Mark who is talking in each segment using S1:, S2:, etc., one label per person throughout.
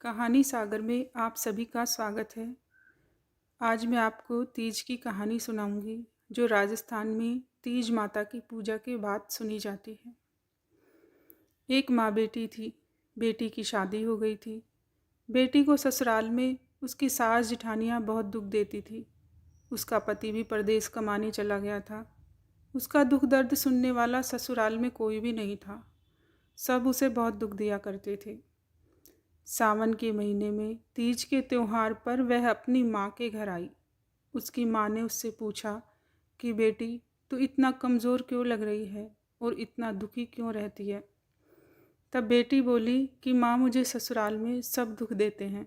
S1: कहानी सागर में आप सभी का स्वागत है। आज मैं आपको तीज की कहानी सुनाऊंगी जो राजस्थान में तीज माता की पूजा के बाद सुनी जाती है। एक माँ बेटी थी। बेटी की शादी हो गई थी। बेटी को ससुराल में उसकी सास जिठानियाँ बहुत दुख देती थी। उसका पति भी परदेश कमाने चला गया था। उसका दुख दर्द सुनने वाला ससुराल में कोई भी नहीं था। सब उसे बहुत दुख दिया करते थे। सावन के महीने में तीज के त्योहार पर वह अपनी माँ के घर आई। उसकी माँ ने उससे पूछा कि बेटी, तू इतना कमज़ोर क्यों लग रही है और इतना दुखी क्यों रहती है। तब बेटी बोली कि माँ, मुझे ससुराल में सब दुख देते हैं,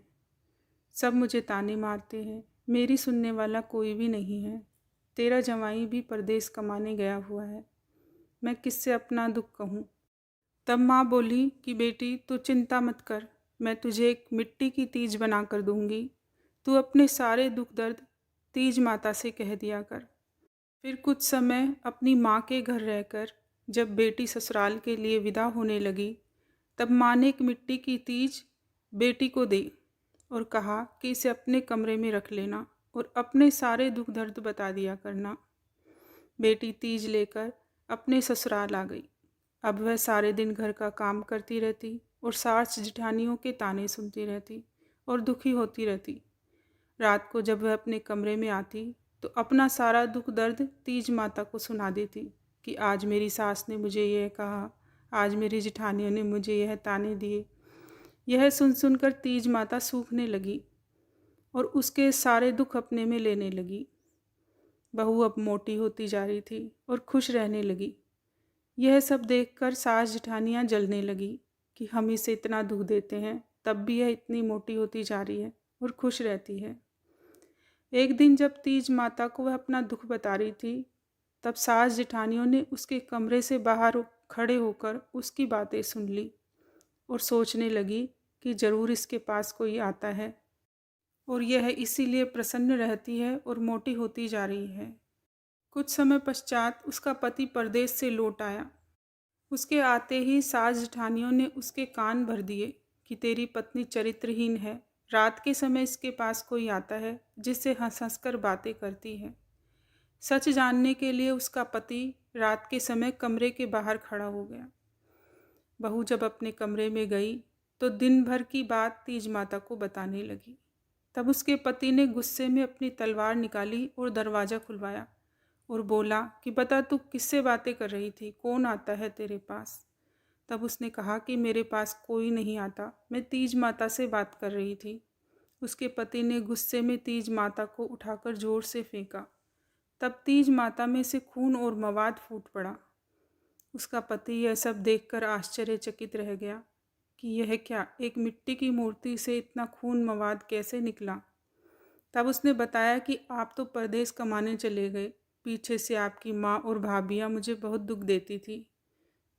S1: सब मुझे ताने मारते हैं, मेरी सुनने वाला कोई भी नहीं है। तेरा जवाई भी परदेश कमाने गया हुआ है, मैं किससे अपना दुख कहूँ। तब माँ बोली कि बेटी, तू चिंता मत कर, मैं तुझे एक मिट्टी की तीज बना कर दूंगी। तू अपने सारे दुख दर्द तीज माता से कह दिया कर। फिर कुछ समय अपनी माँ के घर रहकर जब बेटी ससुराल के लिए विदा होने लगी, तब माँ ने एक मिट्टी की तीज बेटी को दी और कहा कि इसे अपने कमरे में रख लेना और अपने सारे दुख दर्द बता दिया करना। बेटी तीज लेकर अपने ससुराल आ गई। अब वह सारे दिन घर का काम करती रहती और सास जिठानियों के ताने सुनती रहती और दुखी होती रहती। रात को जब वह अपने कमरे में आती तो अपना सारा दुख दर्द तीज माता को सुना देती कि आज मेरी सास ने मुझे यह कहा, आज मेरी जिठानियों ने मुझे यह ताने दिए। यह सुन सुनकर तीज माता सूखने लगी और उसके सारे दुख अपने में लेने लगी। बहू अब मोटी होती जा रही थी और खुश रहने लगी। यह सब देखकर सास जिठानियाँ जलने लगी कि हम इसे इतना दुख देते हैं, तब भी यह इतनी मोटी होती जा रही है और खुश रहती है। एक दिन जब तीज माता को वह अपना दुख बता रही थी, तब सास जिठानियों ने उसके कमरे से बाहर खड़े होकर उसकी बातें सुन ली और सोचने लगी कि ज़रूर इसके पास कोई आता है और यह इसीलिए प्रसन्न रहती है और मोटी होती जा रही है। कुछ समय पश्चात उसका पति परदेश से लौट आया। उसके आते ही सास जिठानियों ने उसके कान भर दिए कि तेरी पत्नी चरित्रहीन है, रात के समय इसके पास कोई आता है जिससे हंस हंस कर बातें करती है। सच जानने के लिए उसका पति रात के समय कमरे के बाहर खड़ा हो गया। बहू जब अपने कमरे में गई तो दिन भर की बात तीज माता को बताने लगी। तब उसके पति ने गुस्से में अपनी तलवार निकाली और दरवाज़ा खुलवाया और बोला कि बता, तू किससे बातें कर रही थी, कौन आता है तेरे पास। तब उसने कहा कि मेरे पास कोई नहीं आता, मैं तीज माता से बात कर रही थी। उसके पति ने गुस्से में तीज माता को उठाकर जोर से फेंका। तब तीज माता में से खून और मवाद फूट पड़ा। उसका पति यह सब देखकर आश्चर्यचकित रह गया कि यह क्या, एक मिट्टी की मूर्ति से इतना खून मवाद कैसे निकला। तब उसने बताया कि आप तो परदेश कमाने चले गए, पीछे से आपकी माँ और भाभियाँ मुझे बहुत दुख देती थी।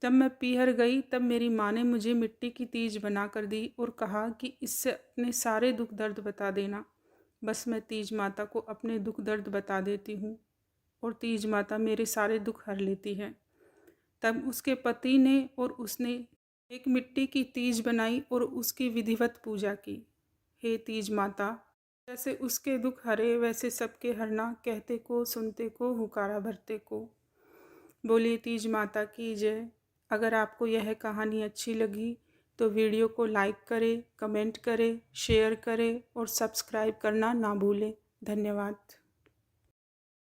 S1: जब मैं पीहर गई तब मेरी माँ ने मुझे मिट्टी की तीज बना कर दी और कहा कि इससे अपने सारे दुख दर्द बता देना। बस मैं तीज माता को अपने दुख दर्द बता देती हूँ और तीज माता मेरे सारे दुख हर लेती है। तब उसके पति ने और उसने एक मिट्टी की तीज बनाई और उसकी विधिवत पूजा की। हे तीज माता, जैसे उसके दुख हरे वैसे सबके हरना, कहते को सुनते को हुकारा भरते को। बोलिए तीज माता की जय। अगर आपको यह कहानी अच्छी लगी तो वीडियो को लाइक करें, कमेंट करें, शेयर करें और सब्सक्राइब करना ना भूलें। धन्यवाद।